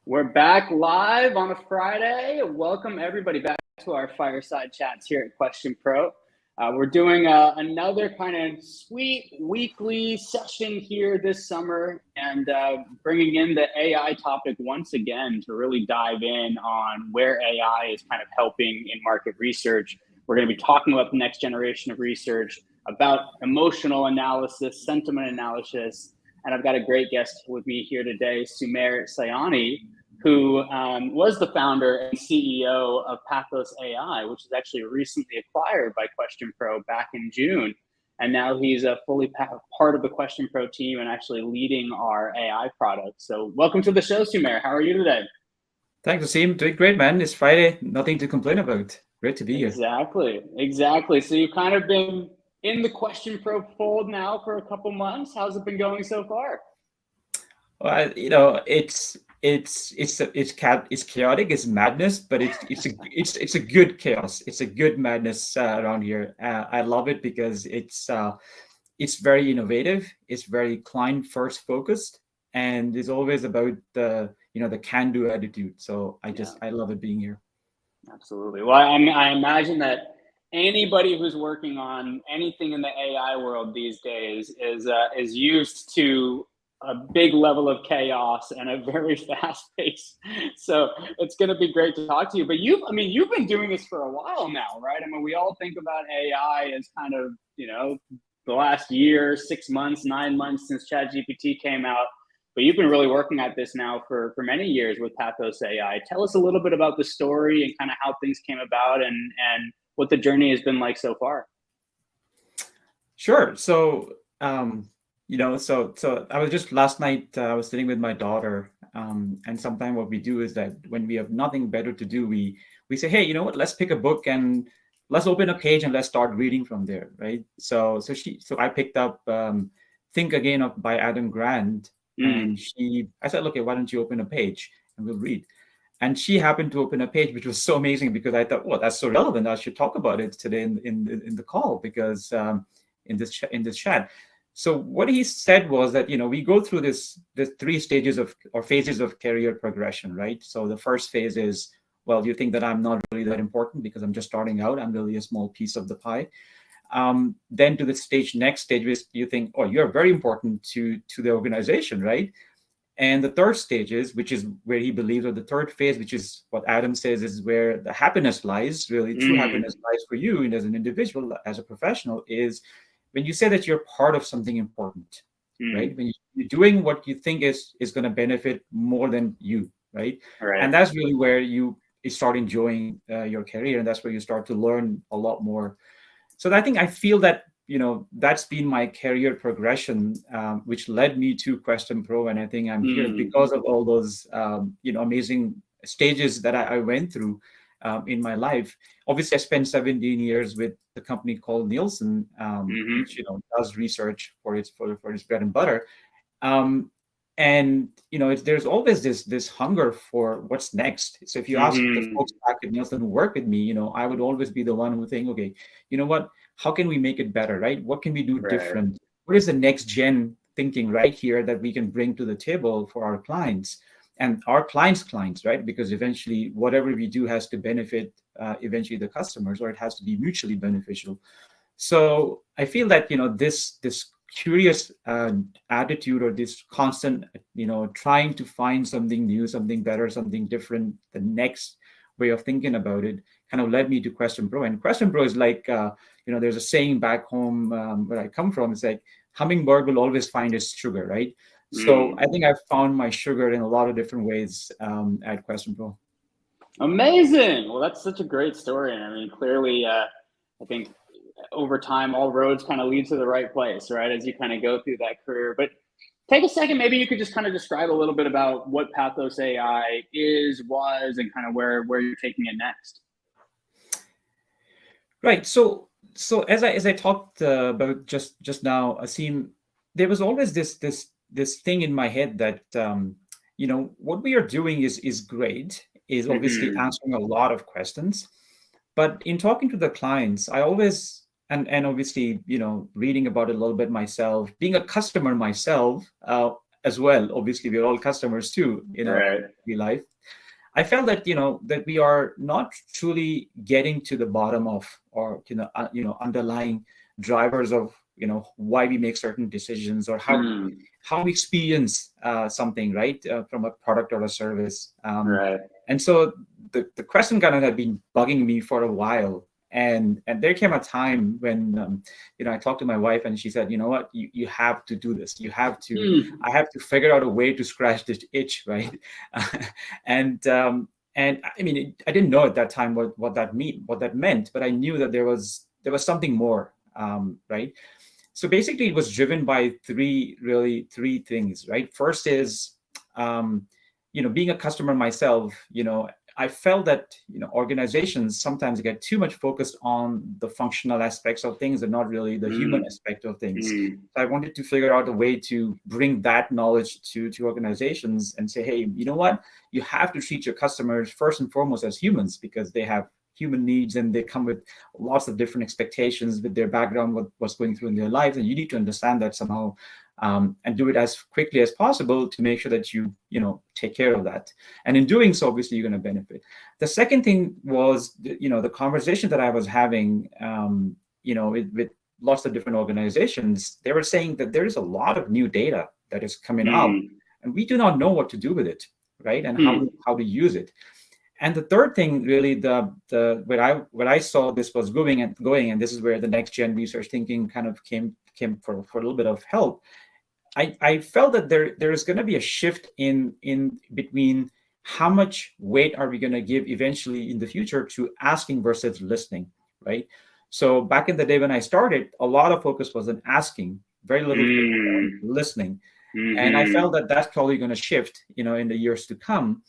We're back live on a Friday. Welcome everybody back to our fireside chats here at QuestionPro. We're doing another kind of sweet weekly session here this summer and bringing in the AI topic once again to really dive in on where AI is kind of helping in market research. We're going to be talking about the next generation of research, about emotional analysis, sentiment analysis, and I've got a great guest with me here today, Sumair Sayani, who was the founder and CEO of PathosAI, which is actually recently acquired by QuestionPro back in June. And now he's a fully part of the QuestionPro team and actually leading our AI product. So welcome to the show, Sumair. How are you today? Thanks, Asim. Doing great, man. It's Friday. Nothing to complain about. Great to be here. Exactly. So you've kind of been in the QuestionPro fold now for a couple months. How's it been going so far? Well, it's chaotic, it's madness, but it's a good chaos. It's a good madness around here. I love it because it's very innovative. It's very client first focused, and it's always about the can do attitude. So I love it being here. Absolutely. Well, I imagine that anybody who's working on anything in the AI world these days is used to a big level of chaos and a very fast pace. So it's going to be great to talk to you. But you've been doing this for a while now, right? I mean, we all think about AI as kind of, the last year, 6 months, 9 months since ChatGPT came out. But you've been really working at this now for many years with PathosAI. Tell us a little bit about the story and kind of how things came about and what the journey has been like so far. Sure. So, so I was just last night, I was sitting with my daughter, and sometimes what we do is that when we have nothing better to do, we say, hey, you know what, let's pick a book and let's open a page and let's start reading from there, right? So I picked up Think Again by Adam Grant, and I said, okay, why don't you open a page and we'll read? And she happened to open a page, which was so amazing because I thought, well, that's so relevant. I should talk about it today in the call because in this chat. So what he said was that, we go through the 3 stages or phases of career progression, right? So the first phase is, well, you think that I'm not really that important because I'm just starting out. I'm really a small piece of the pie. Then to the next stage is you think, oh, you're very important to the organization, right? And the third stage is, which is where he believes, or the third phase, which is what Adam says is where the happiness lies, really true happiness lies for you and as an individual, as a professional, is when you say that you're part of something important, right? When you're doing what you think is going to benefit more than you, right? And that's really where you start enjoying your career, and that's where you start to learn a lot more. So I feel that, that's been my career progression, which led me to QuestionPro, and I think I'm here because of all those, amazing stages that I went through in my life. Obviously, I spent 17 years with a company called Nielsen, which does research for its bread and butter. And there's always this hunger for what's next. So if you ask the folks back at Nielsen who work with me, I would always be the one who think, okay, you know what? How can we make it better, right? What can we do different? What is the next gen thinking right here that we can bring to the table for our clients and our clients' clients, right? Because eventually, whatever we do has to benefit eventually the customers, or it has to be mutually beneficial. So I feel that this curious attitude, or this constant trying to find something new, something better, something different, the next way of thinking about it, kind of led me to QuestionPro. And QuestionPro is like there's a saying back home where I come from. It's like hummingbird will always find its sugar, right? So I think I've found my sugar in a lot of different ways at QuestionPro. Amazing. Well, that's such a great story. And I mean, clearly, I think over time, all roads kind of lead to the right place, right? As you kind of go through that career. But take a second, maybe you could just kind of describe a little bit about what PathosAI was, and kind of where you're taking it next. Right. So as I talked about just now, Asim, there was always this thing in my head that what we are doing is great, is obviously answering a lot of questions, but in talking to the clients, I always and obviously reading about it a little bit myself, being a customer myself, as well. Obviously, we're all customers too in our Right. daily life. I felt that that we are not truly getting to the bottom of, or underlying drivers of why we make certain decisions, or Mm, how we experience something, right, from a product or a service. right. And so the question kind of had been bugging me for a while. And there came a time when I talked to my wife, and she said, you know what, you have to do this. Mm, I have to figure out a way to scratch this itch, right? And I mean, I didn't know at that time what that meant, but I knew that there was something more, right? So basically, it was driven by three things, right? First is, um, being a customer myself, I felt that organizations sometimes get too much focused on the functional aspects of things and not really the human mm, aspect of things. mm, So I wanted to figure out a way to bring that knowledge to organizations and say, hey, you know what? You have to treat your customers first and foremost as humans, because they have human needs and they come with lots of different expectations with their background, what's going through in their lives, and you need to understand that somehow, and do it as quickly as possible to make sure that you take care of that. And in doing so, obviously, you're going to benefit. The second thing was, the conversation that I was having, with lots of different organizations. They were saying that there is a lot of new data that is coming up, mm, and we do not know what to do with it, right? And how mm, how to use it. And the third thing, really, the where I saw this was going, and this is where the next gen research thinking kind of came for a little bit of help. I felt that there is going to be a shift in between how much weight are we going to give eventually in the future to asking versus listening, right? So back in the day when I started, a lot of focus was on asking, very little focus on mm, listening. And I felt mhm. that that's probably going to shift, in the years to come,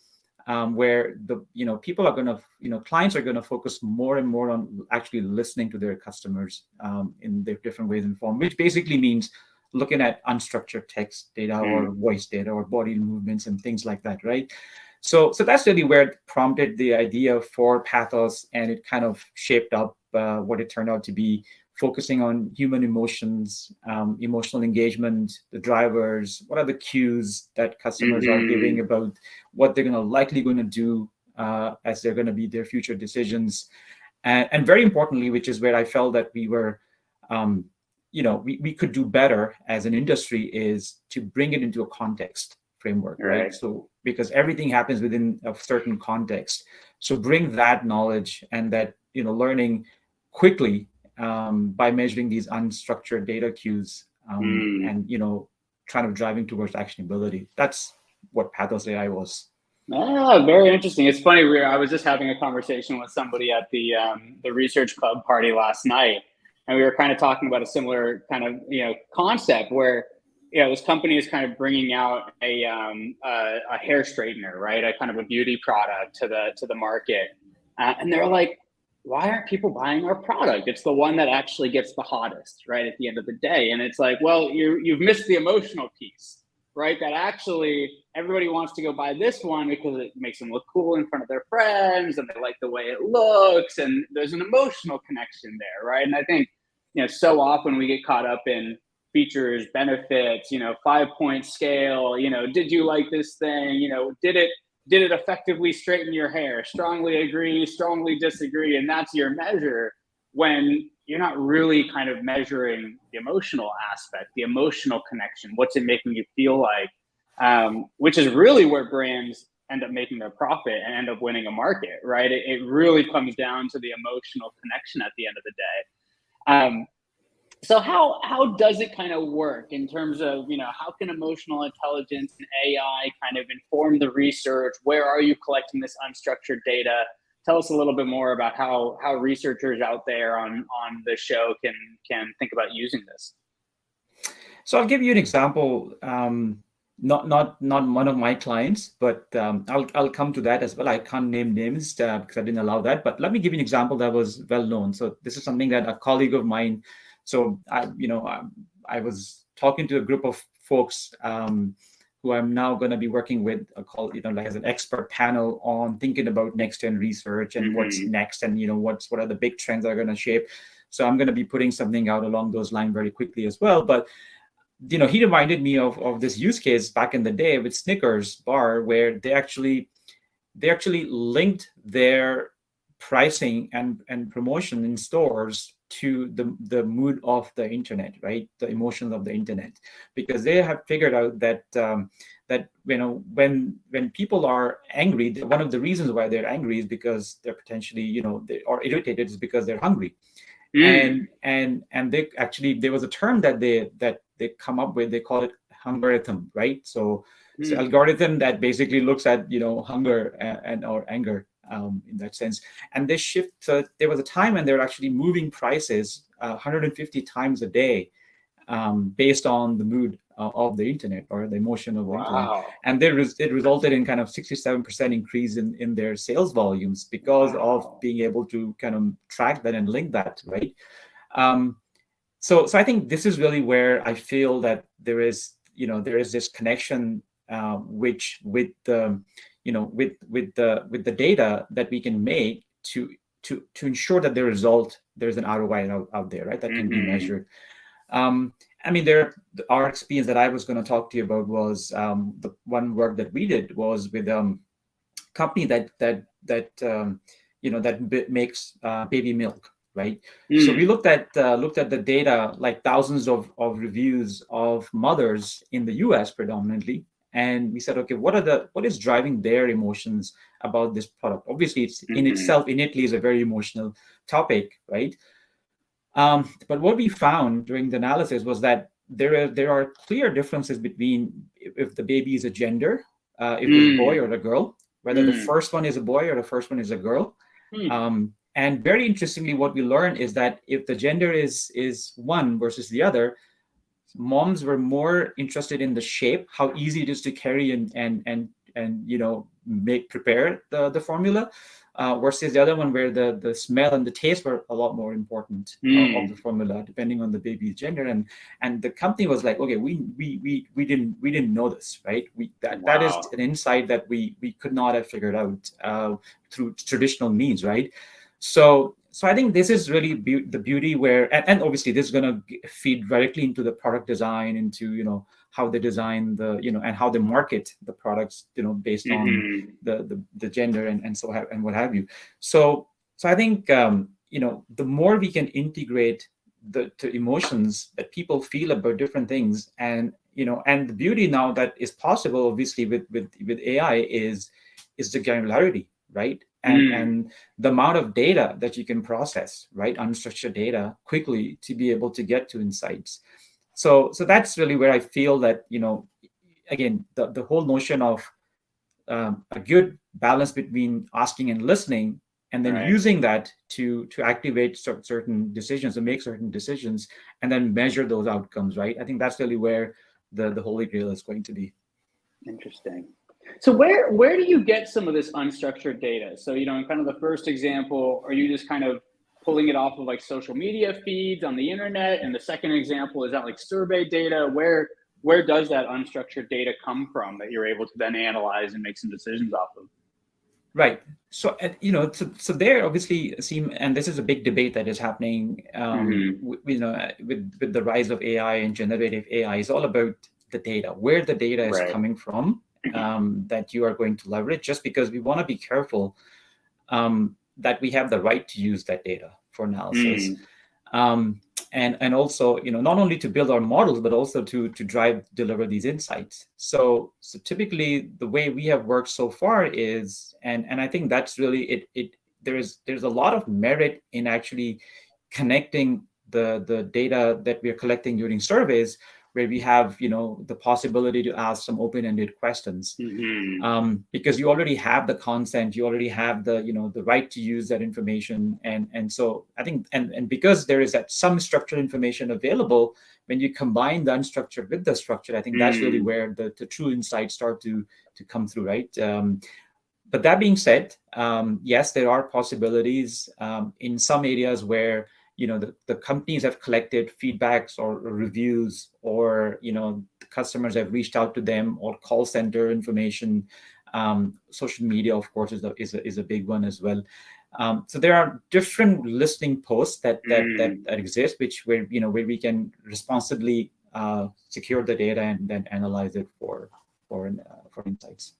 where the people are going to, clients are going to focus more and more on actually listening to their customers, in their different ways and form, which basically means looking at unstructured text data or Mm, voice data or body movements and things like that, right? So that's really where it prompted the idea for Pathos, and it kind of shaped up what it turned out to be, focusing on human emotions, emotional engagement, the drivers, what are the cues that customers are giving mhm. about what they're likely going to do, as they're going to be their future decisions. And very importantly, which is where I felt that we were, um, we could do better as an industry, is to bring it into a context framework, right? Right. So because everything happens within a certain context, so bring that knowledge and that learning quickly, by measuring these unstructured data cues, Mm. and kind of driving towards actionability. That's what Pathos AI was. Ah, very interesting. It's funny. I was just having a conversation with somebody at the research club party last night, and we were kind of talking about a similar kind of concept where this company is kind of bringing out a hair straightener, right? A kind of a beauty product to the market, and they're like, "Why aren't people buying our product? It's the one that actually gets the hottest, right? At the end of the day." And it's like, well, you've missed the emotional piece, right? That actually everybody wants to go buy this one because it makes them look cool in front of their friends and they like the way it looks and there's an emotional connection there, right? And I think, so often we get caught up in features, benefits, 5-point scale, did you like this thing? Did it effectively straighten your hair? Strongly agree, strongly disagree, and that's your measure when you're not really kind of measuring the emotional aspect, the emotional connection. What's it making you feel like? Which is really where brands end up making their profit and end up winning a market, right? It really comes down to the emotional connection at the end of the day. So how does it kind of work in terms of how can emotional intelligence and AI kind of inform the research? Where are you collecting this unstructured data? Tell us a little bit more about how researchers out there on the show can think about using this. So I'll give you an example. Not one of my clients, but I'll come to that as well. I can't name names because I didn't allow that. But let me give you an example that was well known. So this is something that a colleague of mine. So I was talking to a group of folks, who I'm now going to be working with, called like as an expert panel on thinking about next gen research and what's Mm-hmm. next, and what are the big trends that are going to shape. So I'm going to be putting something out along those lines very quickly as well. But he reminded me of this use case back in the day with Snickers bar, where they actually linked their pricing and promotion in stores to the mood of the internet, right? The emotions of the internet, because they have figured out that when people are angry, one of the reasons why they're angry is because they're potentially, they are irritated, is because they're hungry. Mm. And they actually, there was a term that they come up with. They call it hungerithm, right? So Mm. algorithm that basically looks at hunger and or anger, in that sense. And they shift. So there was a time when they were actually moving prices 150 times a day, based on the mood of the internet or the emotion of the internet. Wow. And it resulted in kind of 67% increase in their sales volumes because of Wow. being able to kind of track that and link that, right? Um, so I think this is really where I feel that there is this connection, which with the with the data that we can make to ensure that there's an ROI out there, right, that can be Mm-hmm. measured. um, I mean, our experience that I was going to talk to you about was, the one work that we did was with company that makes baby milk, right? So we Mm. looked at the data, like thousands of reviews of mothers in the U.S. predominantly, and we said, okay, what is driving their emotions about this product? Obviously, it's in Mm-hmm. itself innately is a very emotional topic, right? But what we found during the analysis was that there are clear differences between if the baby is a gender, if it's a boy Mm. or a girl, whether the Mm. first one is a boy or the first one is a girl. Mm. And very interestingly, what we learned is that if the gender is one versus the other, moms were more interested in the shape, how easy it is to carry and make prepare the formula, versus the other one where the smell and the taste were a lot more important of the Mm. formula, depending on the baby's gender. And the company was like, okay, we didn't know this, right? That is Wow. an insight that we could not have figured out through traditional means, right? So I think this is really the beauty where, and obviously this is going to feed directly into the product design, into how they design and how they market the products, based on Mm-hmm. the gender and what have you. So I think, the more we can integrate the emotions that people feel about different things, and the beauty now that is possible, obviously, with AI is the granularity, right? Mm. And the amount of data that you can process, right, unstructured data, quickly to be able to get to insights. So that's really where I feel that, again, the whole notion of a good balance between asking and listening, and then Right. using that to activate certain decisions and make certain decisions, and then measure those outcomes, right? I think that's really where the holy grail is going to be. Interesting. So where do you get some of this unstructured data? So, in kind of the first example, are you just kind of pulling it off of like social media feeds on the internet? And the second example, is that like survey data? Where does that unstructured data come from that you're able to then analyze and make some decisions off of? Right. So there obviously seem, and this is a big debate that is happening, Mm-hmm. with the rise of AI and generative AI, is all about the data, where the data is Right. coming from, that you are going to leverage, just because we want to be careful, that we have the right to use that data for analysis. Mm. um, and also, not only to build our models, but also to deliver these insights. So typically the way we have worked so far is, and I think that's really it. There's a lot of merit in actually connecting the data that we are collecting during surveys, where we have the possibility to ask some open-ended questions, Mm-hmm. because you already have the consent, you already have the right to use that information. And so I think, and because there is that some structured information available, when you combine the unstructured with the structured, I think that's really Mm. where the true insights start to come through, right? But that being said, yes, there are possibilities, in some areas where the companies have collected feedbacks or reviews, or the customers have reached out to them, or call center information. Social media, of course, is a big one as well. So there are different listening posts that Mm. exist, which where we can responsibly secure the data, and then analyze it for insights.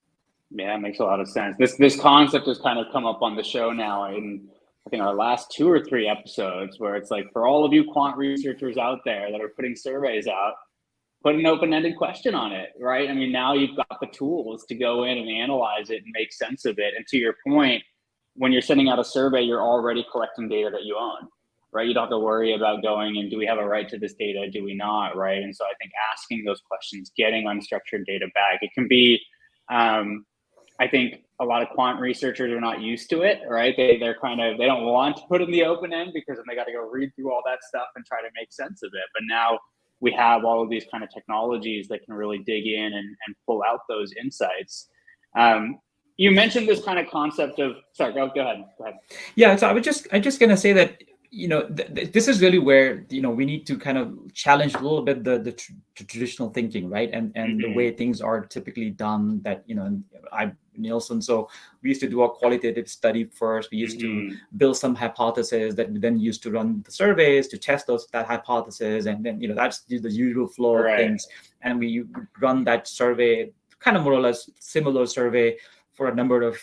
Yeah, it makes a lot of sense. This concept has kind of come up on the show now in, I think, our last 2 or 3 episodes, where it's like, for all of you quant researchers out there that are putting surveys out, put an open-ended question on it, right? I mean, now you've got the tools to go in and analyze it and make sense of it. And to your point, when you're sending out a survey, you're already collecting data that you own, right? You don't have to worry about going and, do we have a right to this data? Do we not, right? And so I think asking those questions, getting unstructured data back, it can be, I think a lot of quant researchers are not used to it, right? They don't want to put in the open end, because then they got to go read through all that stuff and try to make sense of it. But now we have all of these kind of technologies that can really dig in and pull out those insights. You mentioned this kind of concept of, sorry, go ahead. Yeah, so I'm just going to say that, this is really where, we need to kind of challenge a little bit the traditional thinking, right? And the way things are typically done, that, Nielsen. So we used to do a qualitative study first. We used to build some hypothesis that we then used to run the surveys to test that hypothesis. And then, that's the usual flow of things. And we run that survey, kind of more or less similar survey, for a number of,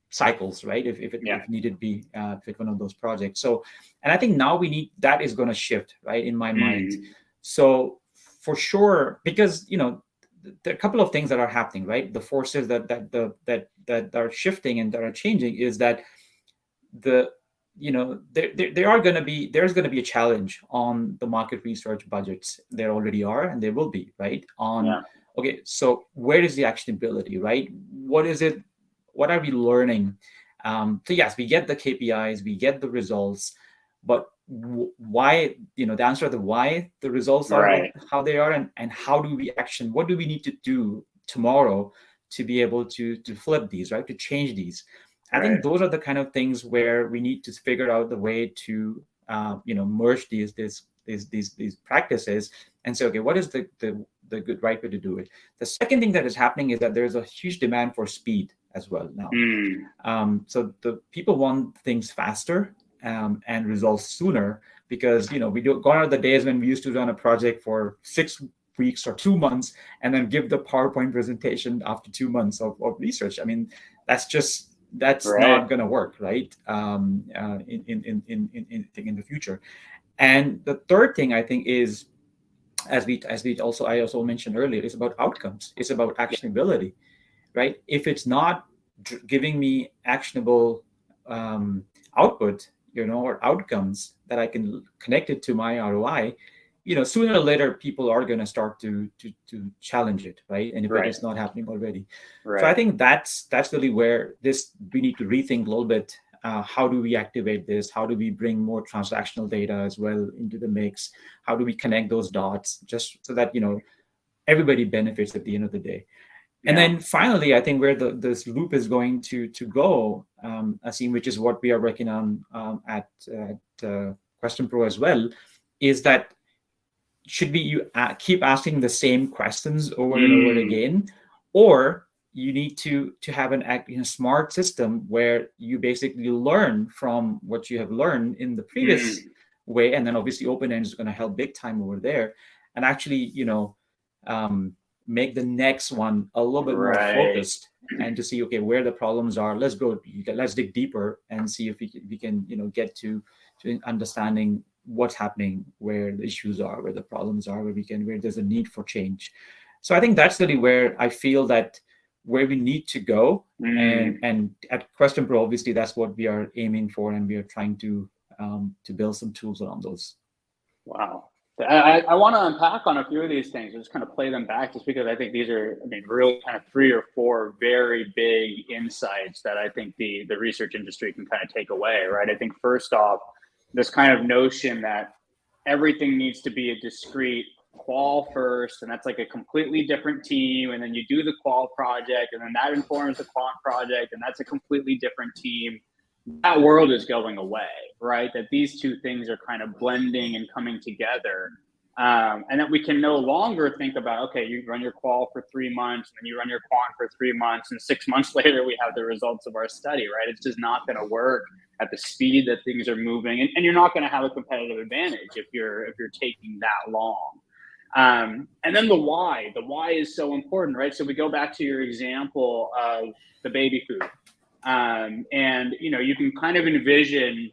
cycles, right? If needed be, fit one of those projects. So, and I think now that is going to shift, right? In my mind. So for sure, because, there are a couple of things that are happening, right? The forces that are shifting and that are changing is that there's going to be a challenge on the market research budgets. There already are, and there will be, right? Okay, so where is the actionability, right? What is it? What are we learning? So yes, we get the KPIs, we get the results, but why, the answer to why the results are how they are, and how do we action, what do we need to do tomorrow to be able to flip these, right? To change these. I think those are the kind of things where we need to figure out the way to, merge these practices and say, okay, what is the good right way to do it? The second thing that is happening is that there's a huge demand for speed as well now. So the people want things faster and results sooner, because we gone are the days when we used to run a project for 6 weeks or 2 months and then give the PowerPoint presentation after 2 months of research. I mean, that's not going to work, right? In the future. And the third thing I think is, I also mentioned earlier, is about outcomes. It's about actionability, right? If it's not giving me actionable output, or outcomes that I can connect it to my ROI, sooner or later people are going to start to challenge it, right? And if it is not happening already, so I think that's really where we need to rethink a little bit. How do we activate this? How do we bring more transactional data as well into the mix? How do we connect those dots, just so that everybody benefits at the end of the day? And then finally, I think where this loop is going to go, Asim, which is what we are working on at QuestionPro as well, is that should you keep asking the same questions over and over again, or you need to have a smart system where you basically learn from what you have learned in the previous way, and then obviously open-end is going to help big time over there, and actually make the next one a little bit more focused, and to see, okay, where the problems are. Let's dig deeper and see if we can get to understanding what's happening, where the issues are, where the problems are, where there's a need for change. So I think that's really where I feel that where we need to go, and at QuestionPro, obviously that's what we are aiming for, and we are trying to build some tools around those. Wow. I want to unpack on a few of these things, just kind of play them back, just because I think these are, really kind of 3 or 4 very big insights that I think the research industry can kind of take away, right? I think first off, this kind of notion that everything needs to be a discrete qual first, and that's like a completely different team, and then you do the qual project, and then that informs the quant project, and that's a completely different team. That world is going away, right? That these two things are kind of blending and coming together. And that we can no longer think about, okay, you run your qual for 3 months, and then you run your quant for 3 months, and 6 months later we have the results of our study, right? It's just not going to work at the speed that things are moving, and you're not going to have a competitive advantage if you're taking that long. And then the why is so important, right? So we go back to your example of the baby food. And, you know, you can kind of envision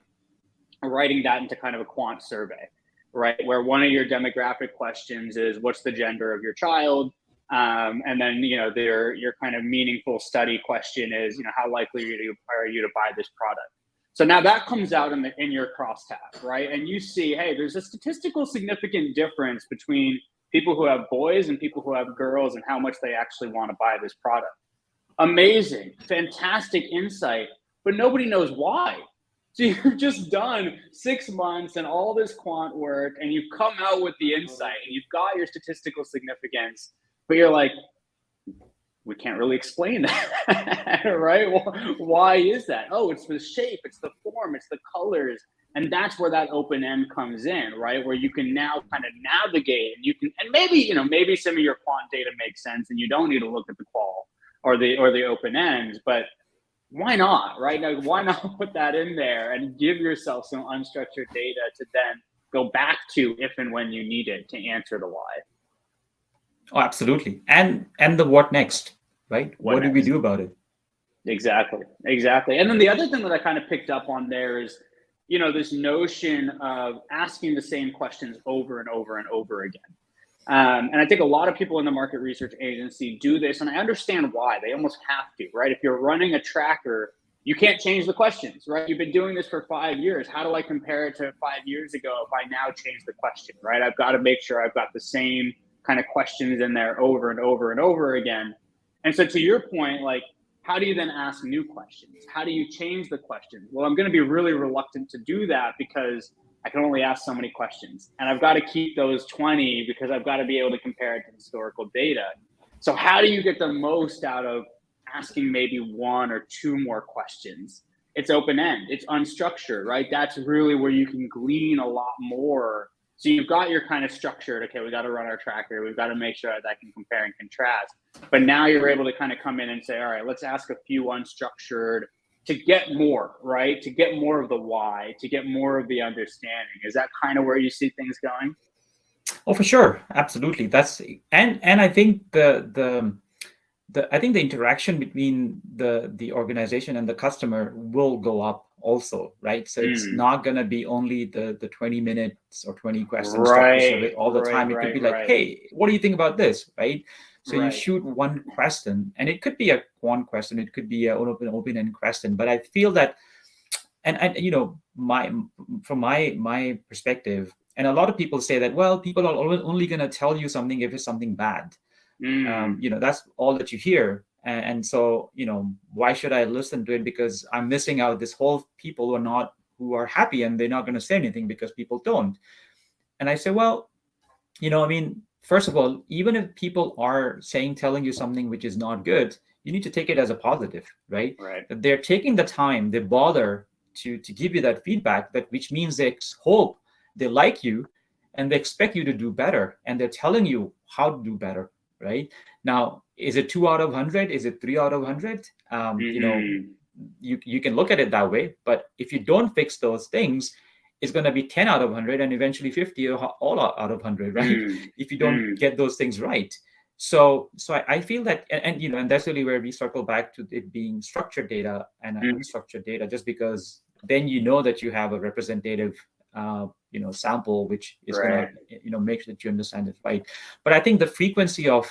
writing that into kind of a quant survey, right? Where one of your demographic questions is what's the gender of your child? And then, you know, your kind of meaningful study question is, you know, how likely are you to buy this product? So now that comes out in your crosstab, right? And you see, hey, there's a statistical significant difference between people who have boys and people who have girls and how much they actually want to buy this product. Amazing, fantastic insight, but nobody knows why. So you've just done 6 months and all this quant work, and you've come out with the insight, and you've got your statistical significance, but you're like, we can't really explain that, right? Well, why is that? Oh, it's the shape, it's the form, it's the colors. And that's where that open end comes in, right? Where you can now kind of navigate, and you can, and maybe, you know, maybe some of your quant data makes sense and you don't need to look at the qual or the open ends, but why not, right? Now, why not put that in there and give yourself some unstructured data to then go back to if and when you need it to answer the why? Oh, absolutely. And the what next, right? What do we do about it? Exactly. And then the other thing that I kind of picked up on there is, you know, this notion of asking the same questions over and over and over again. And I think a lot of people in the market research agency do this, and I understand why. They almost have to, right? If you're running a tracker, you can't change the questions, right? You've been doing this for 5 years. How do I compare it to 5 years ago if I now change the question, right? I've got to make sure I've got the same kind of questions in there over and over and over again. And so to your point, like, how do you then ask new questions? How do you change the questions? Well, I'm going to be really reluctant to do that because I can only ask so many questions, and I've got to keep those 20 because I've got to be able to compare it to historical data. So how do you get the most out of asking maybe 1 or 2 more questions? It's open end, it's unstructured, right? That's really where you can glean a lot more. So you've got your kind of structured, okay, we got to run our tracker. We've got to make sure that I can compare and contrast. But now you're able to kind of come in and say, all right, let's ask a few unstructured to get more, right? To get more of the why, to get more of the understanding. Is that kind of where you see things going? Oh, for sure. Absolutely. That's, and I think I think the interaction between the organization and the customer will go up also, right? So it's not going to be only the 20 minutes or 20 questions survey all the time. It could be like, hey, what do you think about this, right? So you shoot one question, and it could be a quant question, it could be an open-end question. But I feel that, and you know, from my perspective, and a lot of people say that, well, people are only going to tell you something if it's something bad. You know, that's all that you hear. And so, you know, why should I listen to it? Because I'm missing out this whole people who are happy, and they're not going to say anything because people don't. And I say, well, you know, I mean, first of all, even if people are telling you something which is not good, you need to take it as a positive, right? That they're taking the time, they bother to give you that feedback, which means they hope, they like you, and they expect you to do better, and they're telling you how to do better, right? Now, is it 2 out of 100? Is it 3 out of 100? You know, you can look at it that way, but if you don't fix those things, it's going to be 10 out of 100 and eventually 50 or all out of 100, right? If you don't get those things right. So I feel that, and you know, and that's really where we circle back to it being structured data and unstructured data, just because then you know that you have a representative you know, sample, which is going to, you know, make sure that you understand it right. But I think the frequency of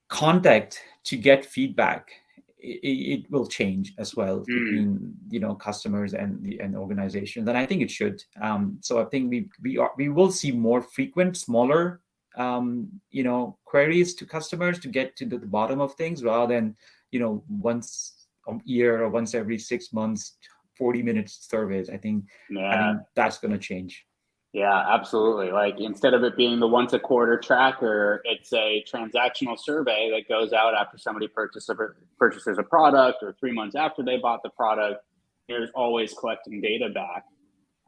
contact to get feedback, it will change as well between, you know, customers and organizations. And I think it should. So I think we will see more frequent, smaller, you know, queries to customers to get to the bottom of things, rather than, you know, once a year or once every 6 months, 40-minute surveys. I think that's going to change. Yeah, absolutely. Like, instead of it being the once a quarter tracker, it's a transactional survey that goes out after somebody purchases a product, or 3 months after they bought the product. There's always collecting data back.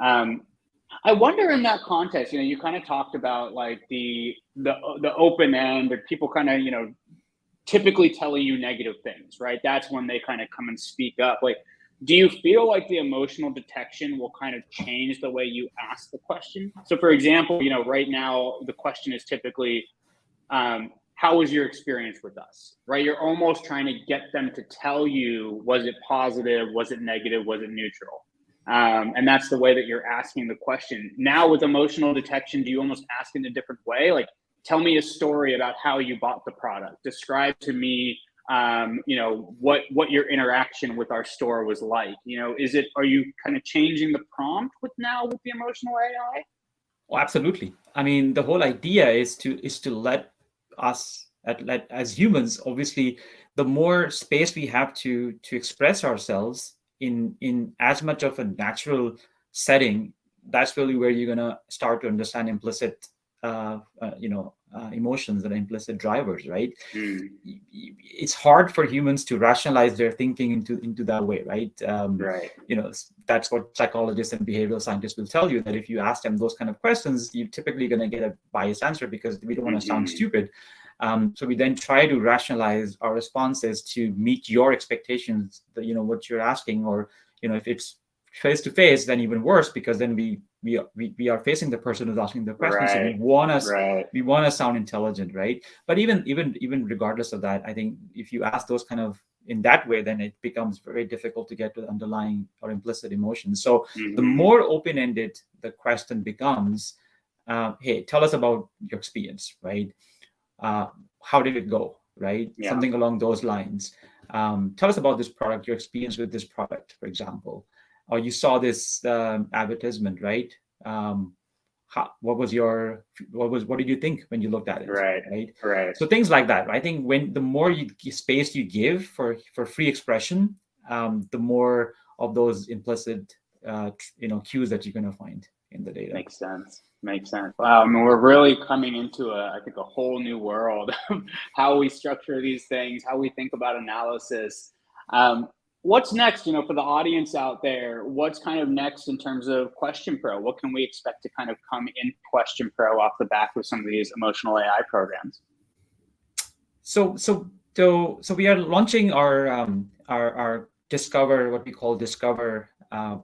I wonder, in that context, you know, you kind of talked about like the open end, or people kind of, you know, typically telling you negative things, right? That's when they kind of come and speak up. Like, do you feel like the emotional detection will kind of change the way you ask the question? So for example, right now the question is typically, how was your experience with us, right? You're almost trying to get them to tell you, was it positive? Was it negative? Was it neutral? And that's the way that you're asking the question. Now with emotional detection, do you almost ask in a different way? Like, tell me a story about how you bought the product. Describe to me, what your interaction with our store was like. Are you kind of changing the prompt with the emotional AI? Oh, absolutely. I mean, the whole idea is to let us as humans, obviously, the more space we have to express ourselves in as much of a natural setting, that's really where you're gonna start to understand implicit emotions and implicit drivers, right? It's hard for humans to rationalize their thinking into that way, right? Right. That's what psychologists and behavioral scientists will tell you, that if you ask them those kind of questions, you're typically going to get a biased answer because we don't want to sound stupid. So we then try to rationalize our responses to meet your expectations, what you're asking, or if it's face to face, then even worse, because then we are facing the person who's asking the question. Right. So we want to sound intelligent, right? But even regardless of that, I think if you ask those kind of in that way, then it becomes very difficult to get to the underlying or implicit emotions. So the more open-ended the question becomes, hey, tell us about your experience, right? How did it go, right? Yeah. Something along those lines. Tell us about this product, your experience with this product, for example. Or you saw this advertisement, right? What did you think when you looked at it? Right. So things like that. I think when the more space you give for free expression, the more of those implicit cues that you're going to find in the data. Makes sense. Wow, I mean, we're really coming into I think a whole new world of how we structure these things, how we think about analysis. What's next, for the audience out there? What's kind of next in terms of QuestionPro? What can we expect to kind of come in QuestionPro off the back with some of these emotional AI programs? So we are launching our Discover, what we call Discover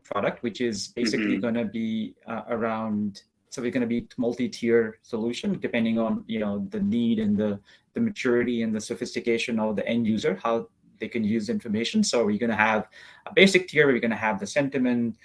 product, which is basically going to be around. So we're going to be multi-tier solution depending on the need and the maturity and the sophistication of the end user, how they can use information. So we're going to have a basic tier where we're going to have the sentiment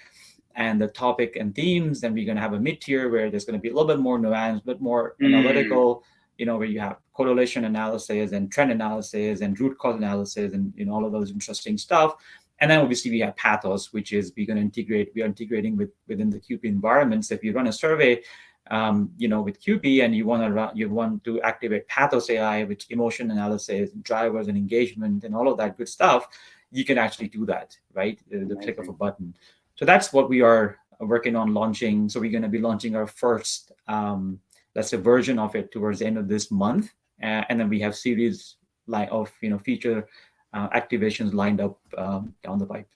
and the topic and themes. Then we're going to have a mid tier where there's going to be a little bit more nuance, a bit more analytical, where you have correlation analysis and trend analysis and root cause analysis and all of those interesting stuff. And then obviously we have Pathos, which is we are integrating within the QP environments. If you run a survey, with QP and you want to activate PathosAI with emotion analysis, drivers and engagement and all of that good stuff, you can actually do that, right? The click of a button. So that's what we are working on launching. So we're going to be launching our first, that's a version of it towards the end of this month. And then we have series of feature activations lined up down the pipe.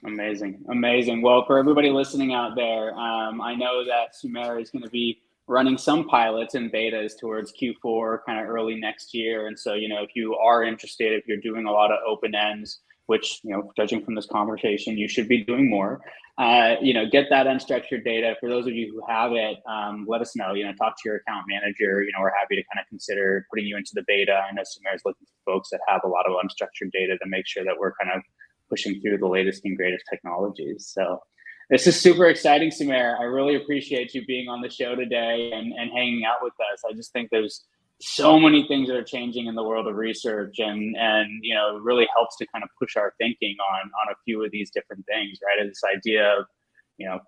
Amazing. Well, for everybody listening out there, I know that Sumair is going to be running some pilots and betas towards Q4, kind of early next year. And so, if you are interested, if you're doing a lot of open ends, which, judging from this conversation, you should be doing more, get that unstructured data. For those of you who have it, let us know, talk to your account manager. We're happy to kind of consider putting you into the beta. I know Sumair is looking for folks that have a lot of unstructured data to make sure that we're kind of pushing through the latest and greatest technologies. So this is super exciting, Sumair. I really appreciate you being on the show today and hanging out with us. I just think there's so many things that are changing in the world of research and it really helps to kind of push our thinking on a few of these different things, right? This idea of,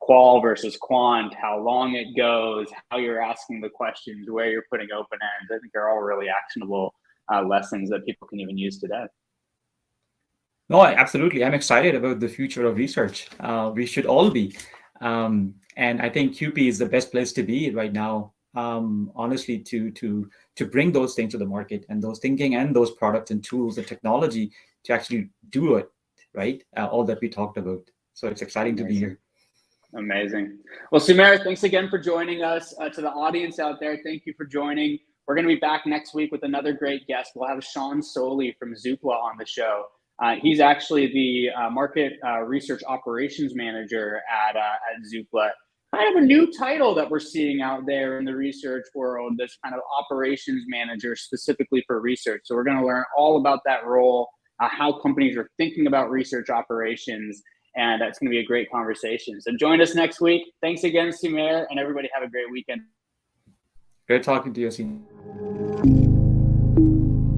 qual versus quant, how long it goes, how you're asking the questions, where you're putting open ends. I think they're all really actionable lessons that people can even use today. No, absolutely. I'm excited about the future of research. We should all be. And I think QP is the best place to be right now, honestly, to bring those things to the market and those thinking and those products and tools and technology to actually do it, right? All that we talked about. So it's exciting to be here. Amazing. Well, Sumair, thanks again for joining us. To the audience out there, thank you for joining. We're going to be back next week with another great guest. We'll have Sean Soley from Zoopla on the show. He's actually the market research operations manager at Zoopla. Kind of a new title that we're seeing out there in the research world, this kind of operations manager specifically for research. So we're going to learn all about that role, how companies are thinking about research operations, and that's going to be a great conversation. So join us next week. Thanks again, Sumair, and everybody have a great weekend. Great talking to you, Yassine.